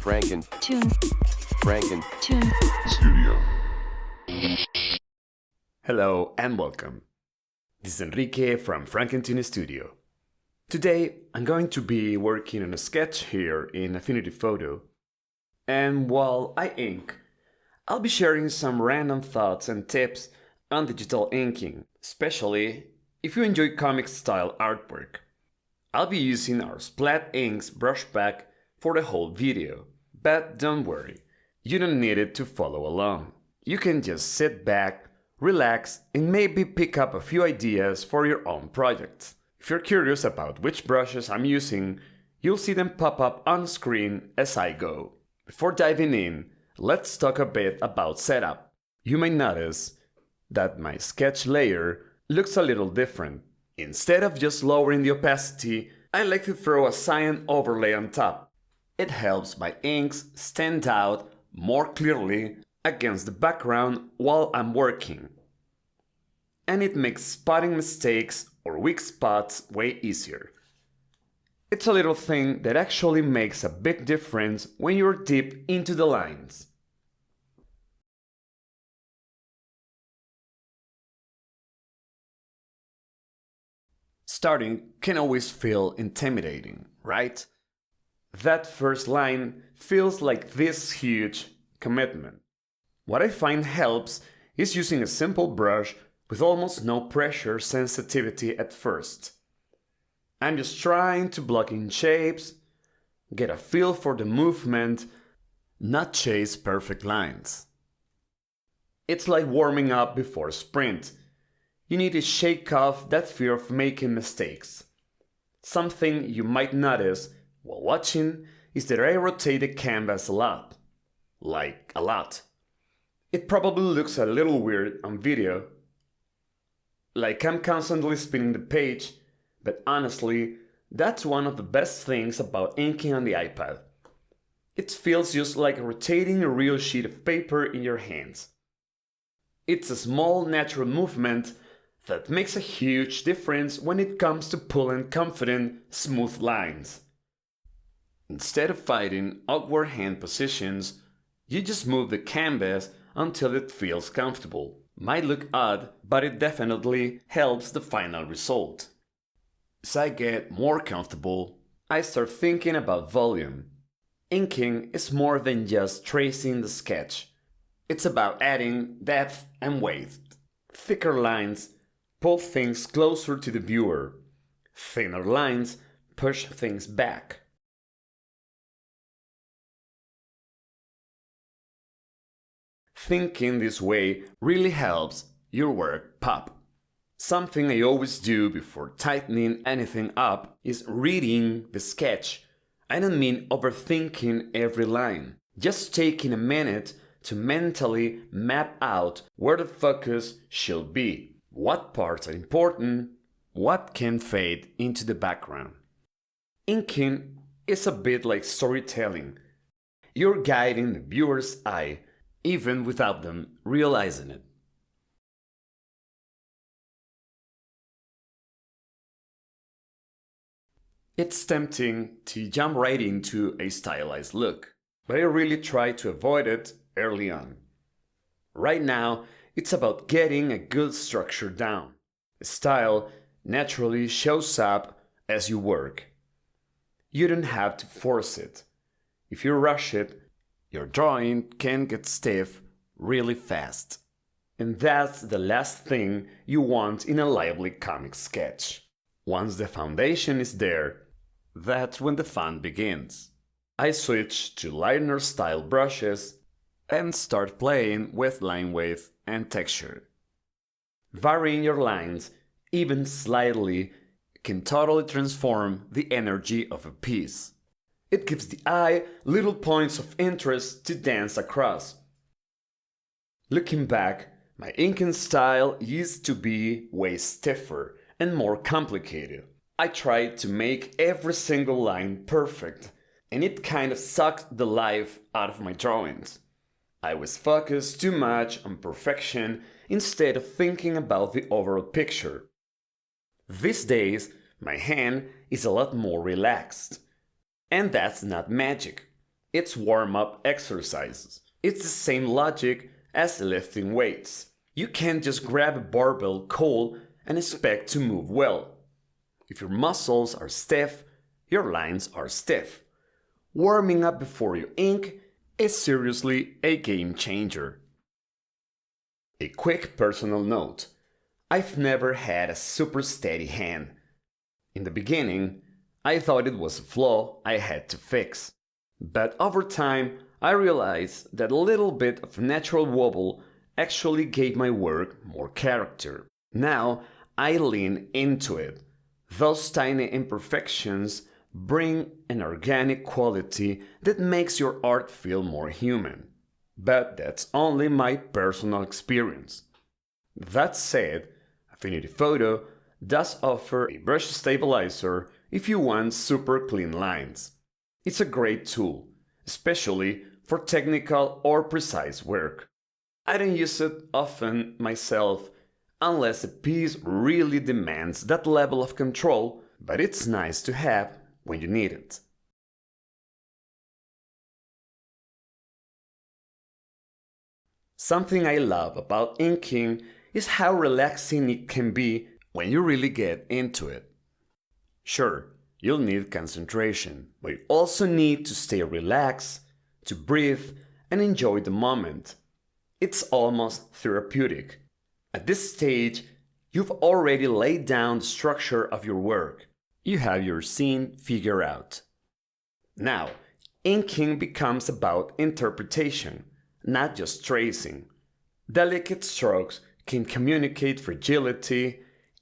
Franken Tune Franken Tune Studio. Hello and welcome. This is Enrique from Franken Studio. Today I'm going to be working on a sketch here in Affinity Photo. And while I ink, I'll be sharing some random thoughts and tips on digital inking, especially if you enjoy comic style artwork. I'll be using our Splat Inks brush pack for the whole video, but don't worry, you don't need it to follow along. You can just sit back, relax, and maybe pick up a few ideas for your own projects. If you're curious about which brushes I'm using, you'll see them pop up on screen as I go. Before diving in, let's talk a bit about setup. You may notice that my sketch layer looks a little different. Instead of just lowering the opacity, I like to throw a cyan overlay on top. It helps my inks stand out more clearly against the background while I'm working. And it makes spotting mistakes or weak spots way easier. It's a little thing that actually makes a big difference when you're deep into the lines. Starting can always feel intimidating, right? That first line feels like this huge commitment. What I find helps is using a simple brush with almost no pressure sensitivity at first. I'm just trying to block in shapes, get a feel for the movement, not chase perfect lines. It's like warming up before a sprint. You need to shake off that fear of making mistakes. Something you might notice while watching is that I rotate the canvas a lot. Like a lot. It probably looks a little weird on video, like I'm constantly spinning the page, but honestly, that's one of the best things about inking on the iPad. It feels just like rotating a real sheet of paper in your hands. It's a small natural movement that makes a huge difference when it comes to pulling confident, smooth lines. Instead of fighting awkward hand positions, you just move the canvas until it feels comfortable. Might look odd, but it definitely helps the final result. As I get more comfortable, I start thinking about volume. Inking is more than just tracing the sketch. It's about adding depth and weight. Thicker lines pull things closer to the viewer. Thinner lines push things back. Thinking this way really helps your work pop. Something I always do before tightening anything up is reading the sketch. I don't mean overthinking every line, just taking a minute to mentally map out where the focus should be, what parts are important, what can fade into the background. Inking is a bit like storytelling. You're guiding the viewer's eye even without them realizing it. It's tempting to jump right into a stylized look, but I really try to avoid it early on. Right now, it's about getting a good structure down. The style naturally shows up as you work. You don't have to force it. If you rush it, your drawing can get stiff really fast. And that's the last thing you want in a lively comic sketch. Once the foundation is there, that's when the fun begins. I switch to lighter style brushes and start playing with line weight and texture. Varying your lines, even slightly, can totally transform the energy of a piece. It gives the eye little points of interest to dance across. Looking back, my inking style used to be way stiffer and more complicated. I tried to make every single line perfect, and it kind of sucked the life out of my drawings. I was focused too much on perfection instead of thinking about the overall picture. These days, my hand is a lot more relaxed. And that's not magic. It's warm-up exercises. It's the same logic as lifting weights. You can't just grab a barbell cold and expect to move well. If your muscles are stiff, your lines are stiff. Warming up before you ink is seriously a game changer. A quick personal note. I've never had a super steady hand. In the beginning, I thought it was a flaw I had to fix. But over time, I realized that a little bit of natural wobble actually gave my work more character. Now, I lean into it. Those tiny imperfections bring an organic quality that makes your art feel more human. But that's only my personal experience. That said, Affinity Photo does offer a brush stabilizer if you want super clean lines. It's a great tool, especially for technical or precise work. I don't use it often myself unless a piece really demands that level of control, but it's nice to have when you need it. Something I love about inking is how relaxing it can be when you really get into it. Sure, you'll need concentration, but you also need to stay relaxed, to breathe, and enjoy the moment. It's almost therapeutic. At this stage, you've already laid down the structure of your work. You have your scene figured out. Now, inking becomes about interpretation, not just tracing. Delicate strokes can communicate fragility,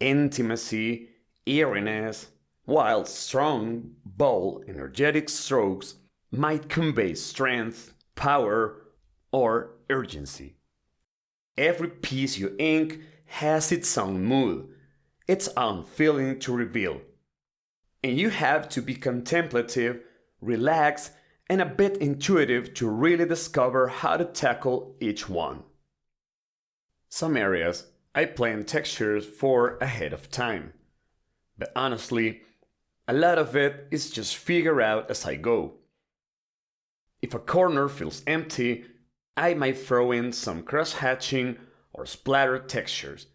intimacy, eeriness, while strong, bold, energetic strokes might convey strength, power, or urgency. Every piece you ink has its own mood, its own feeling to reveal. And you have to be contemplative, relaxed, and a bit intuitive to really discover how to tackle each one. Some areas I plan textures for ahead of time, but honestly, a lot of it is just figure out as I go. If a corner feels empty, I might throw in some cross-hatching or splatter textures.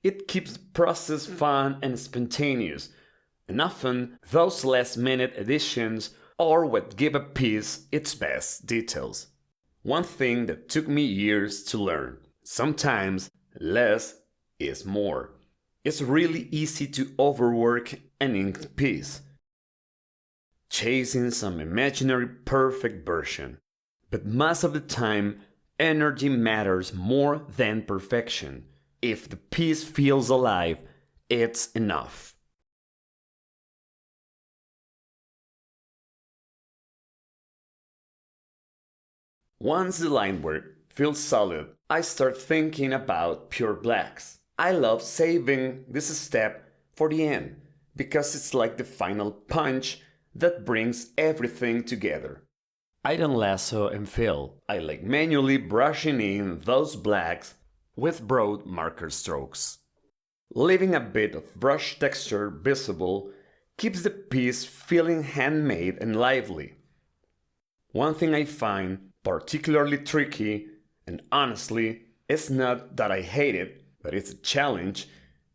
It keeps the process fun and spontaneous, and often those last-minute additions are what give a piece its best details. One thing that took me years to learn: sometimes less is more. It's really easy to overwork an inked piece, chasing some imaginary perfect version. But most of the time, energy matters more than perfection. If the piece feels alive, it's enough. Once the line work feels solid, I start thinking about pure blacks. I love saving this step for the end because it's like the final punch that brings everything together. I don't lasso and fill. I like manually brushing in those blacks with broad marker strokes. Leaving a bit of brush texture visible keeps the piece feeling handmade and lively. One thing I find particularly tricky, and honestly, it's not that I hate it, but it's a challenge,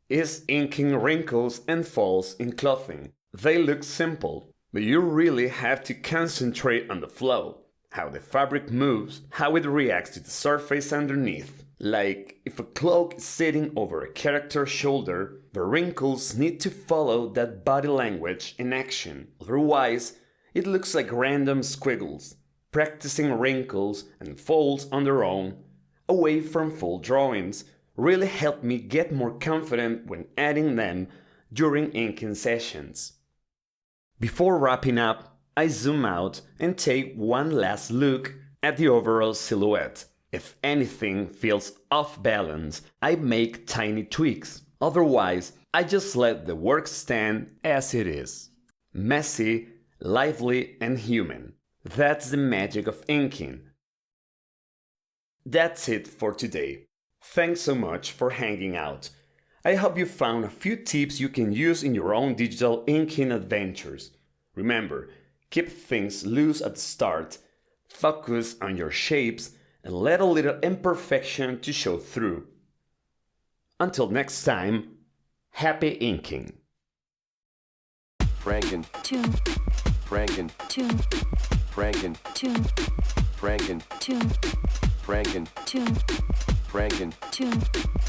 is inking wrinkles and folds in clothing. They look simple, but you really have to concentrate on the flow, how the fabric moves, how it reacts to the surface underneath. Like, if a cloak is sitting over a character's shoulder, the wrinkles need to follow that body language in action. Otherwise, it looks like random squiggles. Practicing wrinkles and folds on their own, away from full drawings, really helped me get more confident when adding them during inking sessions. Before wrapping up, I zoom out and take one last look at the overall silhouette. If anything feels off balance, I make tiny tweaks. Otherwise, I just let the work stand as it is. Messy, lively, and human. That's the magic of inking. That's it for today. Thanks so much for hanging out. I hope you found a few tips you can use in your own digital inking adventures. Remember, Keep things loose at the start, focus on your shapes, and let a little imperfection to show through. Until next time, happy inking! Franken, two, Franken, two, Franken, two, Franken, two, Franken, two, Franken. two.